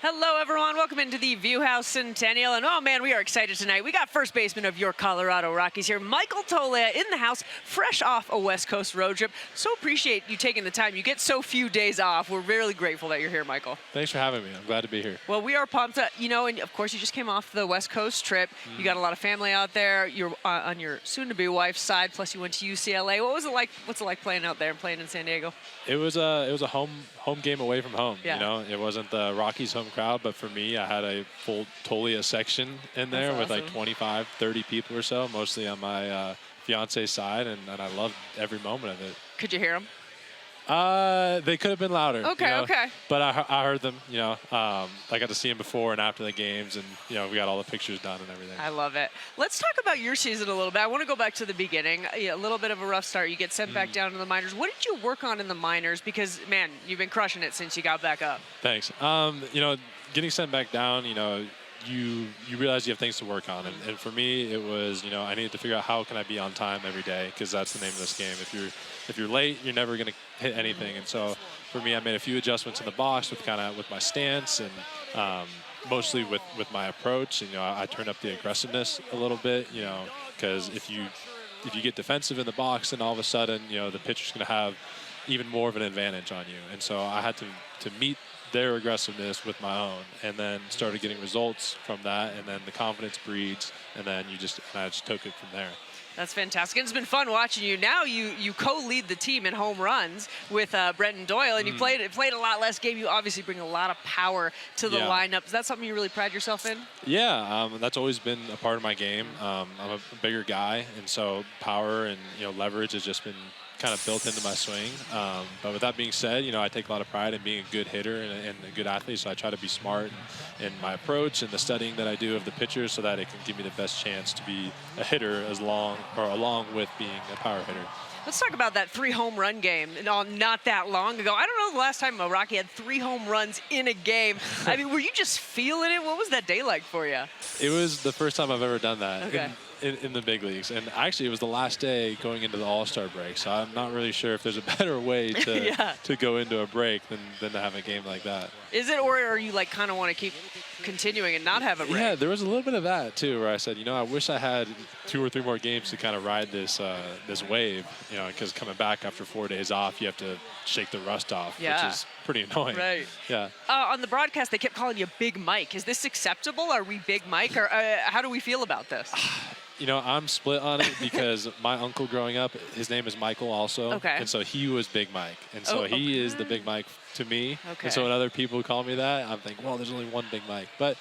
Hello, everyone. Welcome into the View House Centennial. And, oh, man, we are excited tonight. We got first baseman of your Colorado Rockies here, Michael Toglia, in the house, fresh off a West Coast road trip. So appreciate you taking the time. You get so few days off. We're really grateful that you're here, Michael. Thanks for having me. I'm glad to be here. Well, we are pumped. And, of course, you just came off the West Coast trip. You got a lot of family out there. You're on your soon-to-be wife's side, plus you went to UCLA. What was it like? What's it like playing out there and playing in San Diego? It was a home game away from home. Yeah. You know, it wasn't the Rockies home crowd, but for me, I had a full Toglia section in there with like 25, 30 people or so, mostly on my fiance's side, and I loved every moment of it. Could you hear them? They could have been louder. Okay, you know? okay. But I heard them, you know. I got to see them before and after the games, and, you know, we got all the pictures done and everything. I love it. Let's talk about your season a little bit. I want to go back to the beginning. A little bit of a rough start. You get sent back down to the minors. What did you work on in the minors? Because, man, you've been crushing it since you got back up. Thanks. You know, getting sent back down, you know, you realize you have things to work on. And for me, it was, you know, I needed to figure out how can I be on time every day, because that's the name of this game. If you're late, you're never going to hit anything. And so for me, I made a few adjustments in the box with my stance and mostly with my approach. And, you know, I turned up the aggressiveness a little bit, you know, because if you get defensive in the box, then all of a sudden, you know, the pitcher's going to have even more of an advantage on you. And so I had to meet their aggressiveness with my own, and then started getting results from that, and then the confidence breeds, and then I just took it from there. That's fantastic. And it's been fun watching you. Now you co-lead the team in home runs with Brenton Doyle, and you played a lot less game. You obviously bring a lot of power to the lineup. Is that something you really pride yourself in? Yeah, that's always been a part of my game. I'm a bigger guy, and so power and, you know, leverage has just been kind of built into my swing. But with that being said, you know, I take a lot of pride in being a good hitter and a good athlete, so I try to be smart in my approach and the studying that I do of the pitchers so that it can give me the best chance to be a hitter along with being a power hitter. Let's talk about that 3 home run game not that long ago. I don't know the last time a Rocky had 3 home runs in a game. I mean, were you just feeling it? What was that day like for you? It was the first time I've ever done that. Okay. In the big leagues, and actually it was the last day going into the All-Star break, so I'm not really sure if there's a better way to to go into a break than to have a game like that. Is it, or are you like kind of want to keep continuing and not have a break? Yeah, there was a little bit of that too, where I said, you know, I wish I had 2 or 3 more games to kind of ride this this wave, you know, because coming back after 4 days off, you have to shake the rust off, which is pretty annoying. Right. Yeah. On the broadcast, they kept calling you Big Mike. Is this acceptable? Are we Big Mike, or how do we feel about this? You know, I'm split on it because my uncle growing up, his name is Michael also. Okay. And so he was Big Mike. And so he is the Big Mike to me. Okay. And so when other people call me that, I'm thinking, well, there's only one Big Mike. But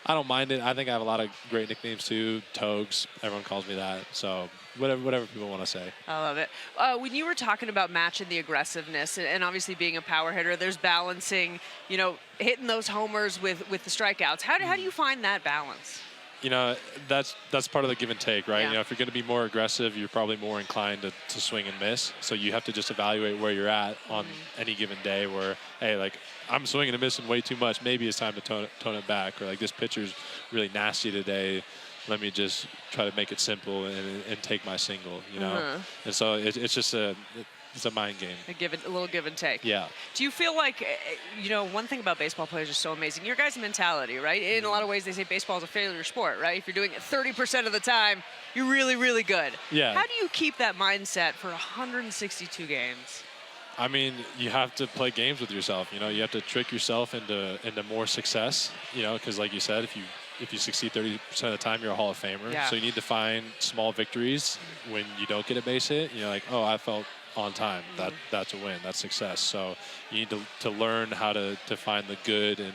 I don't mind it. I think I have a lot of great nicknames too. Togs, everyone calls me that. So whatever people want to say. I love it. When you were talking about matching the aggressiveness and obviously being a power hitter, there's balancing, you know, hitting those homers with the strikeouts. How do you find that balance? You know, that's part of the give and take, right? Yeah. You know, if you're going to be more aggressive, you're probably more inclined to swing and miss. So you have to just evaluate where you're at on any given day where, hey, like, I'm swinging and missing way too much. Maybe it's time to tone it back. Or, like, this pitcher's really nasty today. Let me just try to make it simple and take my single, you know? And so it's just it's a mind game. A little give and take. Yeah. Do you feel like, you know, one thing about baseball players is so amazing, your guys' mentality, right? In a lot of ways, they say baseball is a failure sport, right? If you're doing it 30% of the time, you're really, really good. Yeah. How do you keep that mindset for 162 games? I mean, you have to play games with yourself. You know, you have to trick yourself into more success, you know, because like you said, if you succeed 30% of the time, you're a Hall of Famer. Yeah. So you need to find small victories when you don't get a base hit. You're like, oh, I felt on time. That's a win. That's success. So you need to learn how to find the good and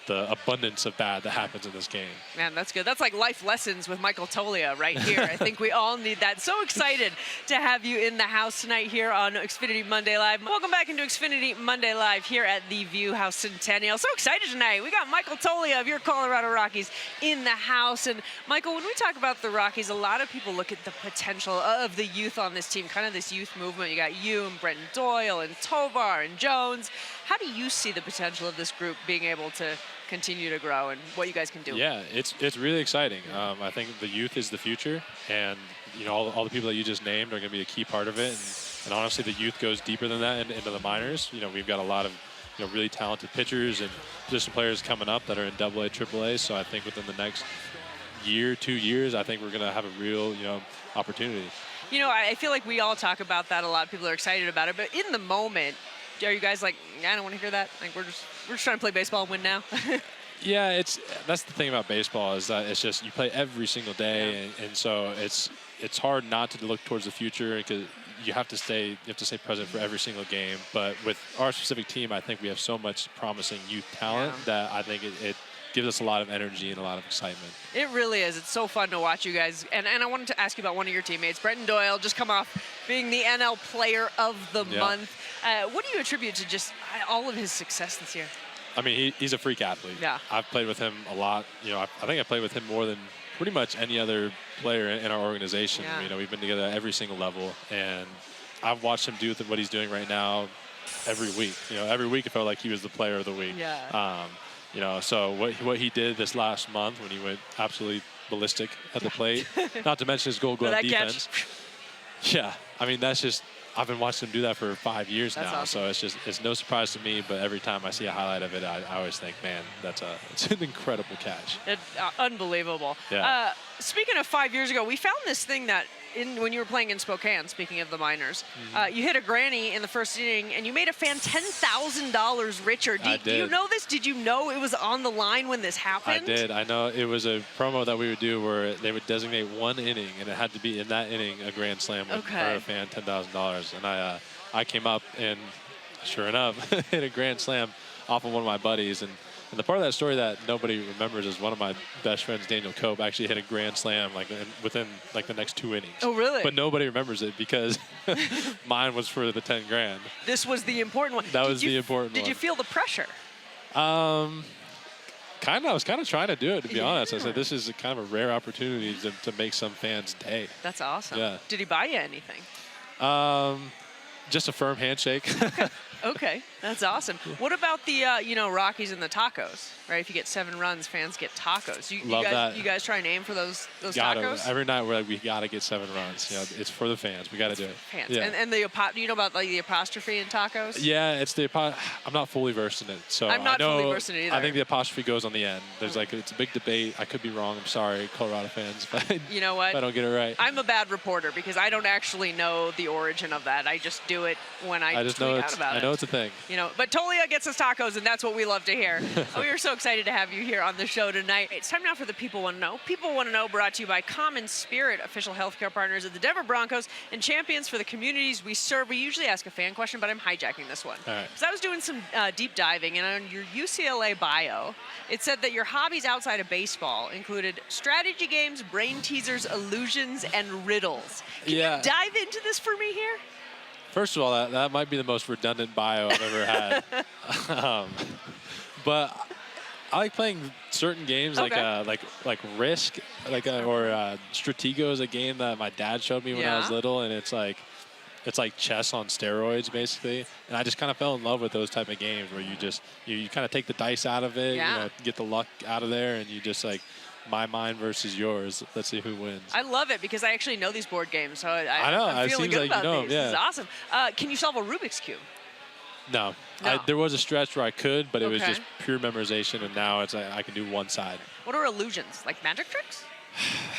the abundance of bad that happens in this game. Man, that's good. That's like life lessons with Michael Toglia right here. I think we all need that. So excited to have you in the house tonight here on Xfinity Monday Live. Welcome back into Xfinity Monday Live here at the View House Centennial. So excited tonight. We got Michael Toglia of your Colorado Rockies in the house. And Michael, when we talk about the Rockies, a lot of people look at the potential of the youth on this team, kind of this youth movement. You got you and Brenton Doyle and Tovar and Jones. How do you see the potential of this group being able to continue to grow and what you guys can do? Yeah, it's really exciting. I think the youth is the future, and you know all the people that you just named are going to be a key part of it. And honestly, the youth goes deeper than that into the minors. You know, we've got a lot of really talented pitchers and position players coming up that are in AA, AAA. So I think within the next year, 2 years, I think we're going to have a real, opportunity. I feel like we all talk about that. A lot of people are excited about it, but in the moment, are you guys like, I don't want to hear that? Like we're just trying to play baseball and win now. Yeah, that's the thing about baseball is that it's just you play every single day, and so it's hard not to look towards the future because you have to stay present for every single game. But with our specific team, I think we have so much promising youth talent that I think it gives us a lot of energy and a lot of excitement. It really is. It's so fun to watch you guys. And I wanted to ask you about one of your teammates, Brenton Doyle, just come off being the NL Player of the Month. What do you attribute to just all of his success this year? I mean, he's a freak athlete. Yeah. I've played with him a lot. I think I played with him more than pretty much any other player in our organization. Yeah. We've been together at every single level, and I've watched him do what he's doing right now every week. Every week it felt like he was the player of the week. Yeah. So what he did this last month when he went absolutely ballistic at the plate, not to mention his Gold Glove defense. Yeah, I mean that's just I've been watching him do that for 5 years now, awesome. so it's no surprise to me. But every time I see a highlight of it, I always think, man, it's an incredible catch. Unbelievable. Yeah. Speaking of 5 years ago, we found this thing that when you were playing in Spokane, speaking of the minors, you hit a granny in the first inning, and you made a fan $10,000 richer. Do you know this? Did you know it was on the line when this happened? I did. I know it was a promo that we would do where they would designate one inning, and it had to be in that inning a grand slam would earn a fan $10,000. And I came up and, sure enough, hit a grand slam off of one of my buddies. And the part of that story that nobody remembers is one of my best friends, Daniel Cope, actually hit a grand slam within the next 2 innings. Oh, really? But nobody remembers it because mine was for the 10 grand. This was the important one. That was the important one. Did you feel the pressure? I was kind of trying to do it, to be honest. I said, this is kind of a rare opportunity to make some fans' day. That's awesome. Yeah. Did he buy you anything? Just a firm handshake. Okay, that's awesome. What about the Rockies and the tacos? Right, if you get 7 runs, fans get tacos. Love that. You guys try and aim for those Gotta. tacos? Every night we're like, we gotta get 7 runs. It's for the fans. We gotta do it. Fans. Yeah. And do you know about the apostrophe in tacos? Yeah, it's I'm not fully versed in it, so I'm not I know, fully versed in it either. I think the apostrophe goes on the end. There's it's a big debate. I could be wrong. I'm sorry, Colorado fans, but you know what? if I don't get it right. I'm a bad reporter because I don't actually know the origin of that. I just do it when I just tweet know out about it. I know it's a thing. But Toglia gets us tacos, and that's what we love to hear. We are so excited to have you here on the show tonight. It's time now for the People Want to Know. People Want to Know brought to you by Common Spirit, official healthcare partners of the Denver Broncos and champions for the communities we serve. We usually ask a fan question, but I'm hijacking this one. All right. Because I was doing some deep diving, and on your UCLA bio, it said that your hobbies outside of baseball included strategy games, brain teasers, illusions, and riddles. Can you dive into this for me here? First of all, that might be the most redundant bio I've ever had. But I like playing certain games like Risk, or Stratego is a game that my dad showed me when I was little, and it's like chess on steroids basically. And I just kind of fell in love with those type of games where you kind of take the dice out of it, get the luck out of there, and you just my mind versus yours. Let's see who wins. I love it because I actually know these board games, so I know. I'm feeling good about these. Yeah. This is awesome. Can you solve a Rubik's Cube? No. There was a stretch where I could, but it was just pure memorization, and now it's I can do one side. What are illusions? Like magic tricks?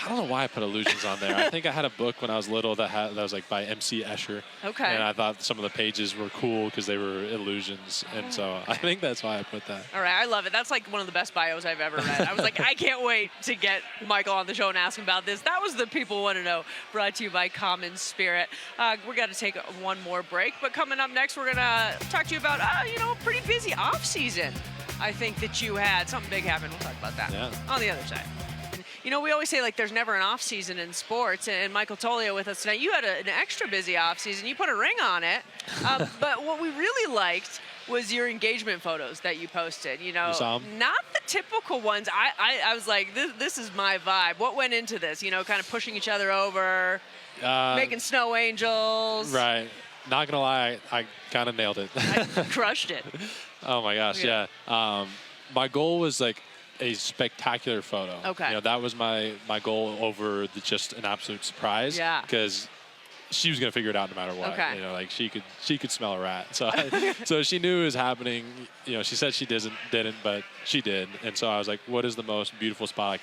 I don't know why I put illusions on there. I think I had a book when I was little that was by M.C. Escher. Okay. And I thought some of the pages were cool because they were illusions. And so I think that's why I put that. All right, I love it. That's like one of the best bios I've ever read. I was like, I can't wait to get Michael on the show and ask him about this. That was the People Want to Know, brought to you by Common Spirit. We're going to take one more break, but coming up next, we're going to talk to you about, a pretty busy off season. I think that you had. Something big happened. We'll talk about that on the other side. We always say there's never an off season in sports, and Michael Toglia with us tonight. You had an extra busy off season. You put a ring on it, but what we really liked was your engagement photos that you posted. You saw 'em? Not the typical ones. I was like, this is my vibe. What went into this? Kind of pushing each other over, making snow angels. Right. Not gonna lie, I kind of nailed it. I crushed it. Oh my gosh, yeah. My goal was a spectacular photo. Okay. That was my goal over just an absolute surprise. Yeah. Because she was gonna figure it out no matter what. Okay. You know, like she could smell a rat. So so she knew it was happening. You know, she said she didn't, but she did. And so I was like, what is the most beautiful spot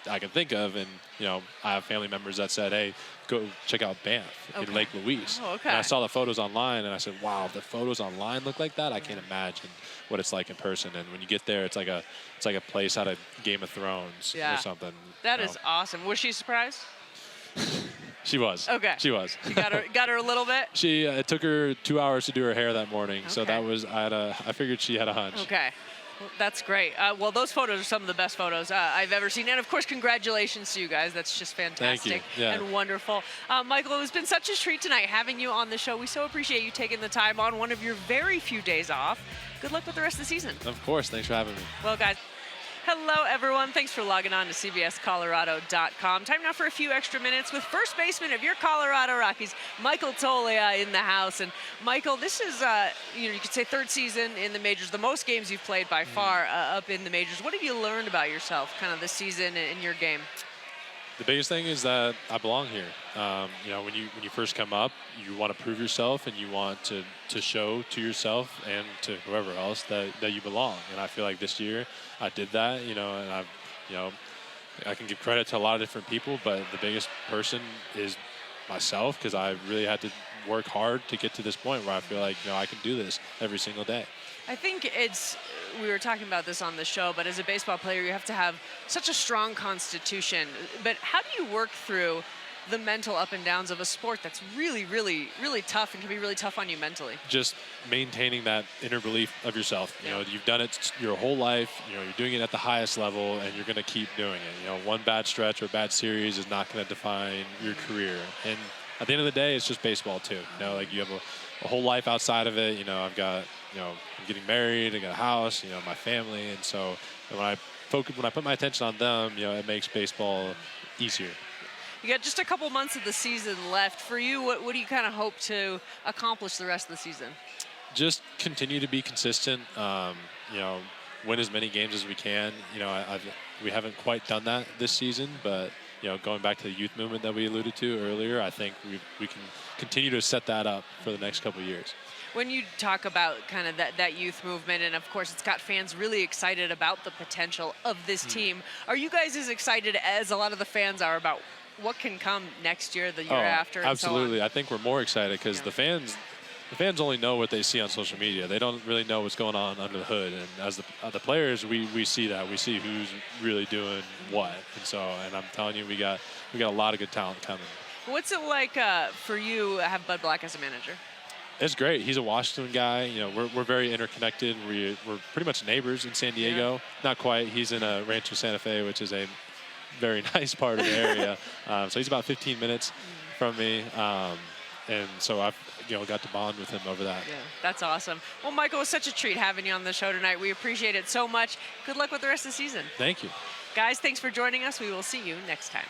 I can think of? And you know, I have family members that said, hey, go check out Banff in Lake Louise. Oh, okay. And I saw the photos online, and I said, wow, if the photos online look like that, I can't imagine what it's like in person. And when you get there, it's like a place out of Game of Thrones or something. That is awesome. Was she surprised? She was. Okay. She was. You got her a little bit? It took her 2 hours to do her hair that morning, so Okay. that was I figured she had a hunch. Okay. Well, that's great. Well, those photos are some of the best photos I've ever seen. And, of course, congratulations to you guys. That's just fantastic and wonderful. Michael, it's been such a treat tonight having you on the show. We so appreciate you taking the time on one of your very few days off. Good luck with the rest of the season. Of course. Thanks for having me. Well, guys. Hello, everyone. Thanks for logging on to CBSColorado.com. Time now for a few extra minutes with first baseman of your Colorado Rockies, Michael Toglia, in the house. And Michael, this is, you could say third season in the majors, the most games you've played by far up in the majors. What have you learned about yourself kind of this season in your game? The biggest thing is that I belong here. You know, when you first come up, you want to prove yourself, and you want to show to yourself and to whoever else that you belong. And I feel like this year I did that. You know, and I can give credit to a lot of different people, but the biggest person is myself, because I really had to work hard to get to this point where I feel like, you know, I can do this every single day. I think we were talking about this on the show, but as a baseball player, you have to have such a strong constitution. But how do you work through the mental up and downs of a sport that's really, really, really tough and can be really tough on you mentally? Just maintaining that inner belief of yourself. You know, you've done it your whole life. You know, you're doing it at the highest level, and you're going to keep doing it. You know, one bad stretch or bad series is not going to define your career. And at the end of the day, it's just baseball too. You know, like you have a whole life outside of it. You know, I've got, you know, I'm getting married, I got a house, you know, my family, and so when I put my attention on them, you know, it makes baseball easier. You got just a couple months of the season left. For you, what do you kind of hope to accomplish the rest of the season? Just continue to be consistent. You know, win as many games as we can. You know, we haven't quite done that this season, but you know, going back to the youth movement that we alluded to earlier, I think we can continue to set that up for the next couple of years. When you talk about kind of that youth movement, and of course it's got fans really excited about the potential of this team, are you guys as excited as a lot of the fans are about what can come next year, the year after, and absolutely. so on? I think we're more excited because the fans only know what they see on social media. They don't really know what's going on under the hood. And as the players, we see that. We see who's really doing what. And I'm telling you, we got a lot of good talent coming. What's it like for you to have Bud Black as a manager? It's great. He's a Washington guy. You know, we're very interconnected. We're pretty much neighbors in San Diego. Yeah. Not quite. He's in Rancho Santa Fe, which is a very nice part of the area. So he's about 15 minutes from me. And so I've got to bond with him over that. Yeah, that's awesome. Well, Michael, it was such a treat having you on the show tonight. We appreciate it so much. Good luck with the rest of the season. Thank you. Guys, thanks for joining us. We will see you next time.